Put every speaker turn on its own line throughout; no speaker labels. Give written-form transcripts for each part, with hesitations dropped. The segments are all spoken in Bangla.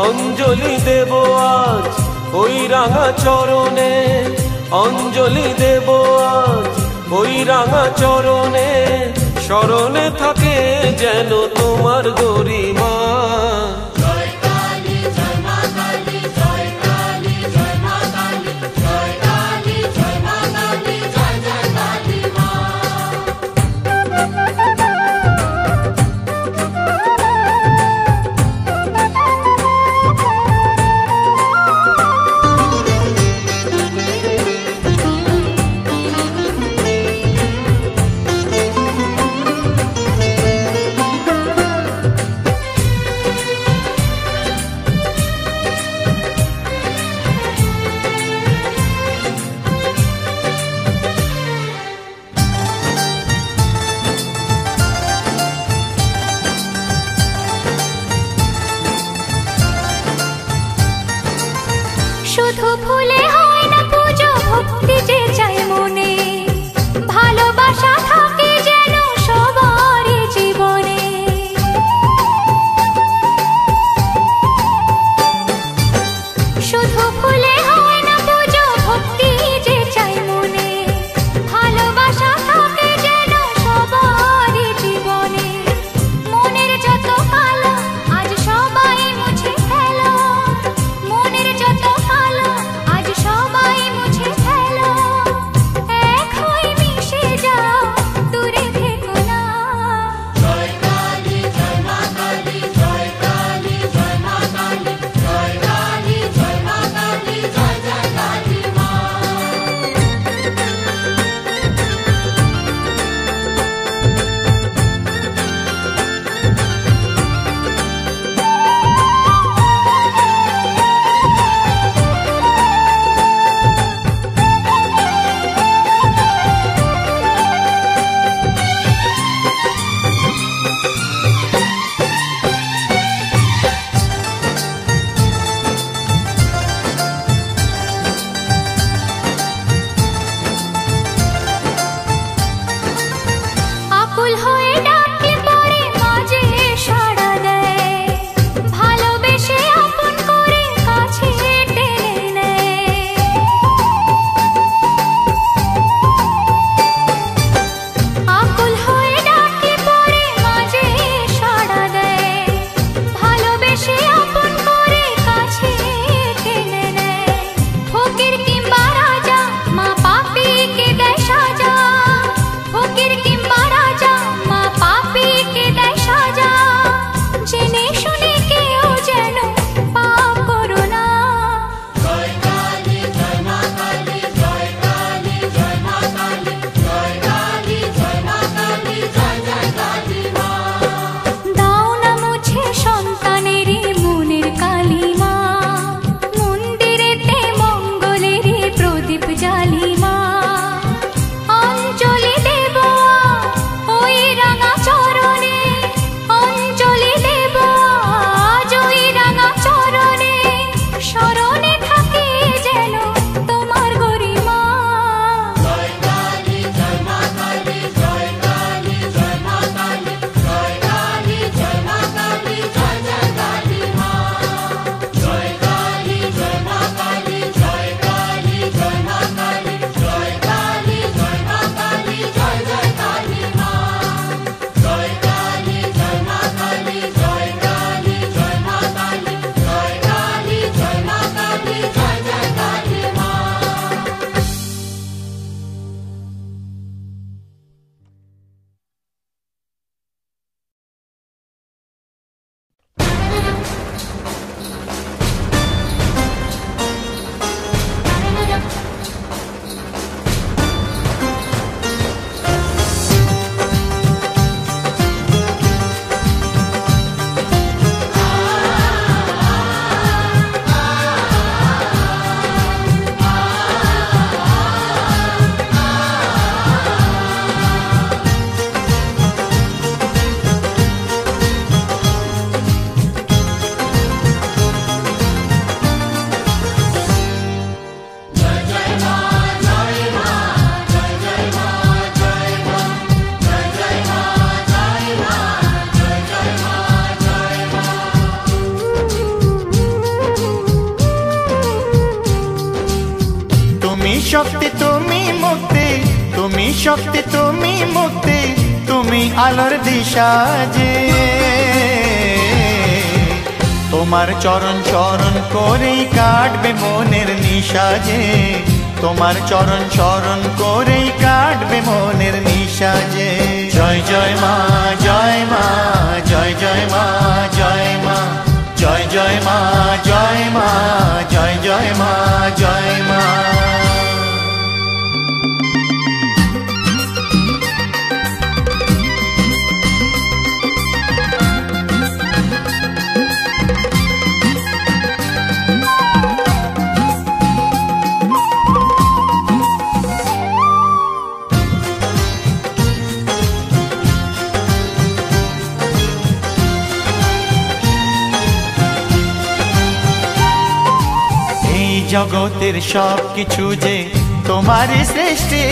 অঞ্জলি দেব আজ ওই রাঙা চরণে, অঞ্জলি দেব আজ ওই রাঙা চরণে, স্মরণে থাকে যেন তোমার গরিমা।
শক্তি তুমি মুক্তি, তুমি শক্তি তুমি মুক্তি, তুমি আলোর দিশা যে। তোমার চরণ চরণ করেই কাটবে মনের নিশা যে, তোমার চরণ চরণ করেই কাটবে মনের নিশা যে। জয় জয় মা জয় মা জয় জয় মা জয় মা জয় জয় মা জয় মা জয় জয় মা জয় মা। জগতের সব কিছু যে তোমারই সৃষ্টি,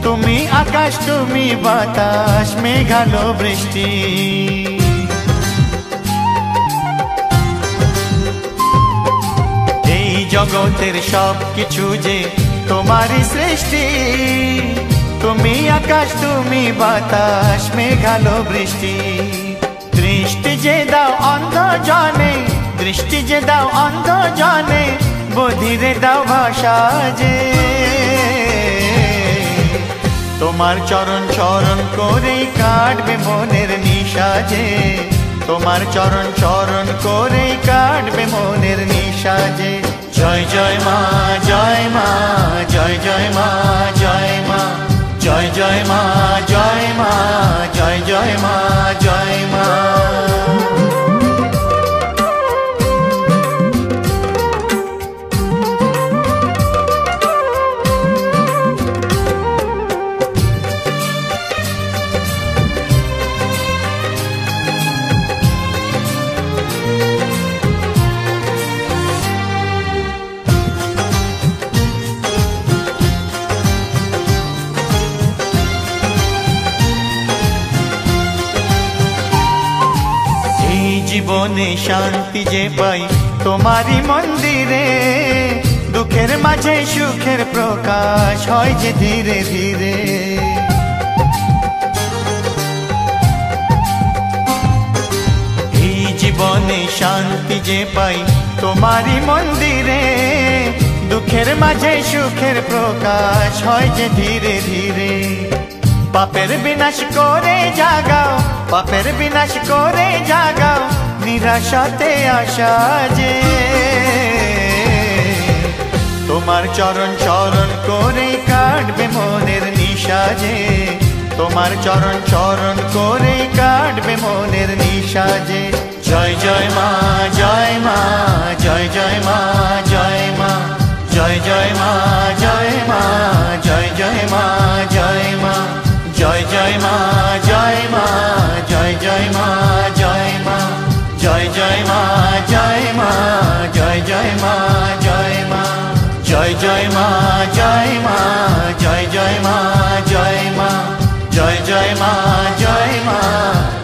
তুমি আকাশ তুমি বাতাস মেঘালো বৃষ্টি। এই জগতের সব কিছু যে তোমারই সৃষ্টি, তুমি আকাশ তুমি বাতাস মেঘালো বৃষ্টি। দৃষ্টি যে দাও অন্ধ জনে, দৃষ্টি যে দাও অন্ধ জনে, বধিরে দাও ভাষা যে। তোমার চরণ চরণ করেই কাটবে মনের নিশা যে, তোমার চরণ চরণ করেই কাটবে মনের নিশা যে। জয় জয় মা জয় মা জয় জয় মা জয় মা জয় জয় মা জয় মা জয় জয় মা জয় মা। জীবনে শান্তি যে পাই তোমারই মন্দিরে, দুঃখের মাঝে সুখের প্রকাশ হয় যে ধীরে ধীরে। এই জীবনে শান্তি যে পাই তোমারই মন্দিরে, দুঃখের মাঝে সুখের প্রকাশ হয় যে ধীরে ধীরে। পাপের বিনাশ করে জাগাও, পাপের বিনাশ করে জাগাও, নিরাশাতে আশা যে। তোমার চরণ চরণ করেই কাটবে মনের নিশা যে, তোমার চরণ চরণ করেই কাটবে মনের নিশা যে। জয় জয় মা জয় মা জয় জয় মা জয় মা জয় জয় মা জয় মা জয় জয় মা জয় মা জয় জয় মা জয় মা জয় জয় মা জয় মা জয় জয় মা জয় মা জয় জয় মা জয় মা জয় জয় মা জয় মা জয় জয় মা জয় মা জয় জয় মা জয় মা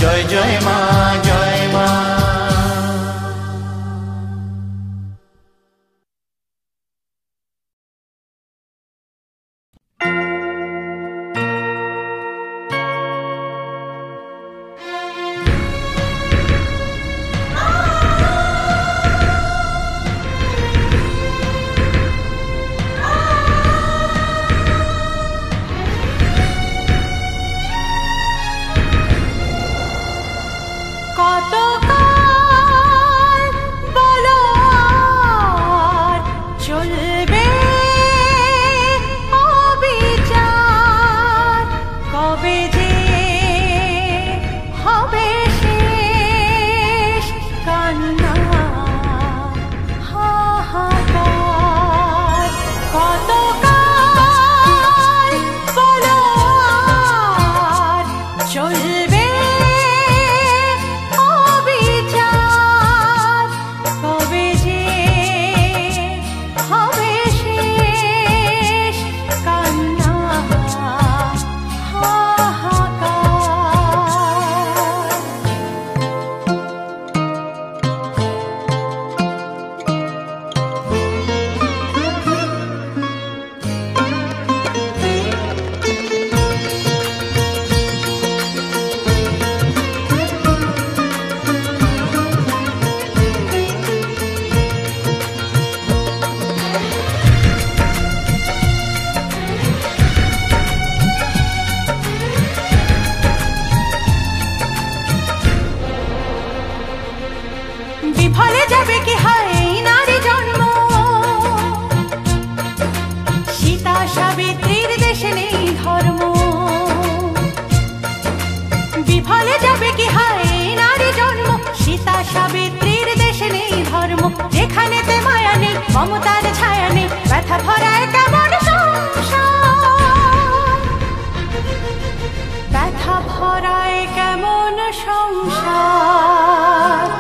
জয় জয় মা জয় মা।
চলবে বিফলে যাবে কি হায় এই নারী জন্ম। সীতা সাবিত্রীর দেশে নেই ধর্ম, বিফলে যাবে কি হায় এই নারী জন্ম। সীতা সাবিত্রীর দেশে নেই ধর্ম, যেখানেতে মায়া নেই মমতার ছায়া নেই, ব্যথা ভরায় কেমন সংসার, ব্যথা ভরায় কেমন সংসার।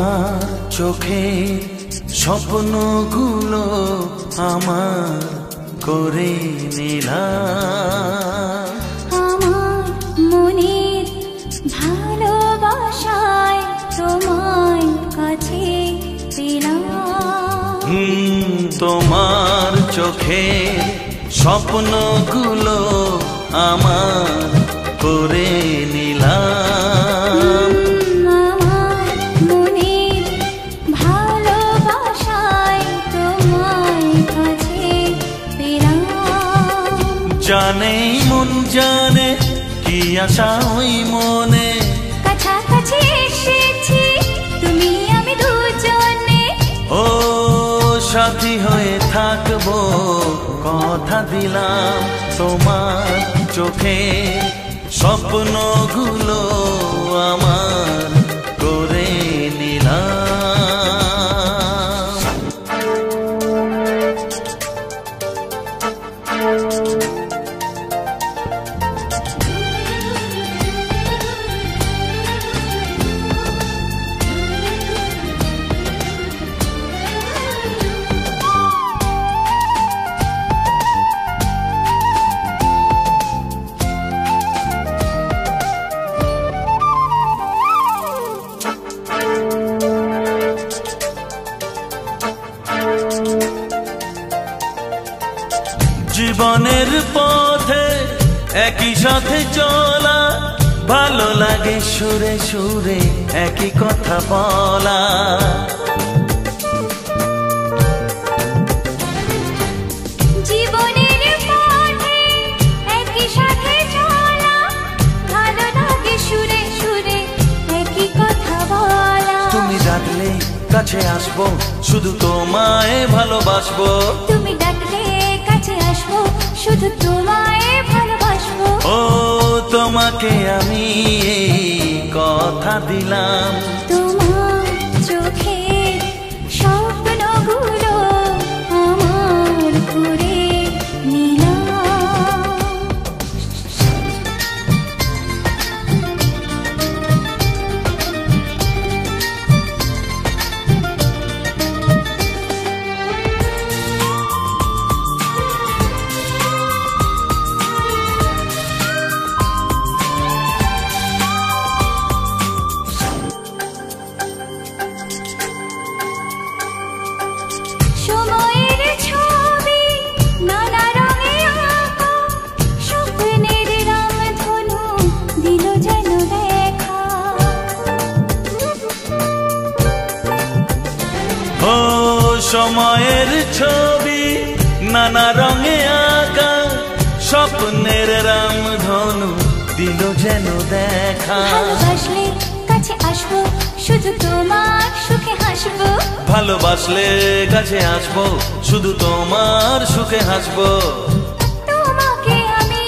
তোমার চোখে স্বপ্নগুলো আমার করে নিলাম,
আমার মনের ভালোবাসায় তোমার কাছে পেলাম।
তোমার চোখে স্বপ্নগুলো আমার করে নিলাম,
আমার মনের ভালোবাসায় তোমার কাছে পেলাম।
জানে মন জানে কি আশা ওই মনে,
কাছাকাছি এসেছি তুমি আমি দুজনে,
ও সাথী হয়ে থাকবো কথা দিলাম। তোমার চোখে স্বপ্নগুলো আমার করে নিলাম। জীবনের পথে একই সাথে চলা, ভালো লাগে সুরে সুরে একই কথা বলা।
জীবনের পথে একই সাথে চলা, ভালো লাগে সুরে সুরে একই কথা বলা।
তুমি ডাকলে কাছে আসবো, শুধু তোমায় ভালোবাসবো।
তুমি ডাকলে কাছে আসবো, শুধু তোমায় ভালোবাসবো।
ও তোমাকে আমি এই কথা দিলাম,
তোমার চোখের স্বপ্নগুলো আমার করে নিলাম। সময়ের ছবি নানা রঙে আঁকা, স্বপ্নের রামধনু দিল যেন দেখা।
ও সময়ের ছবি নানা রঙে আঁকা, স্বপ্নের রামধনু দিল যেন দেখা।
ভালোবাসলে কাছে আসবো, শুধু তোমার সুখে হাসবো।
ভালোবাসলে কাছে আসবো, শুধু তোমার সুখে হাসবো।
তোমাকে আমি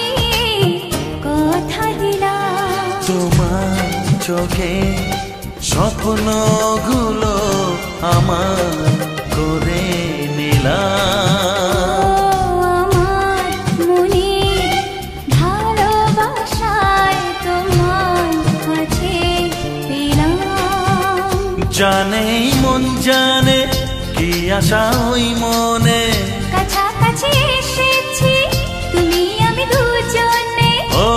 কথা দিলাম,
তোমার চোখে স্বপ্নগুলো আমার করে নিলাম।
আমার মনের ভালোবাসায় তোমার কাছে পেলাম।
জানে মন জানে কি আশা ওই মনে,
কাছাকাছি এসেছি তুমি আমি দুজনে,
ও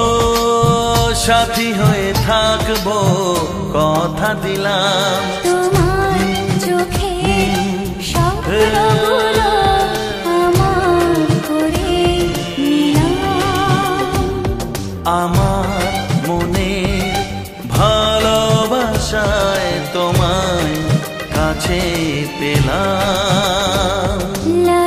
সাথী হয়ে থাকবো কথা দিলাম।
তোমার চোখে স্বপ্নগুলো আমার করে নিলাম।
আমার মনে ভালোবাসায় তোমায় কাছে পেলাম।
লা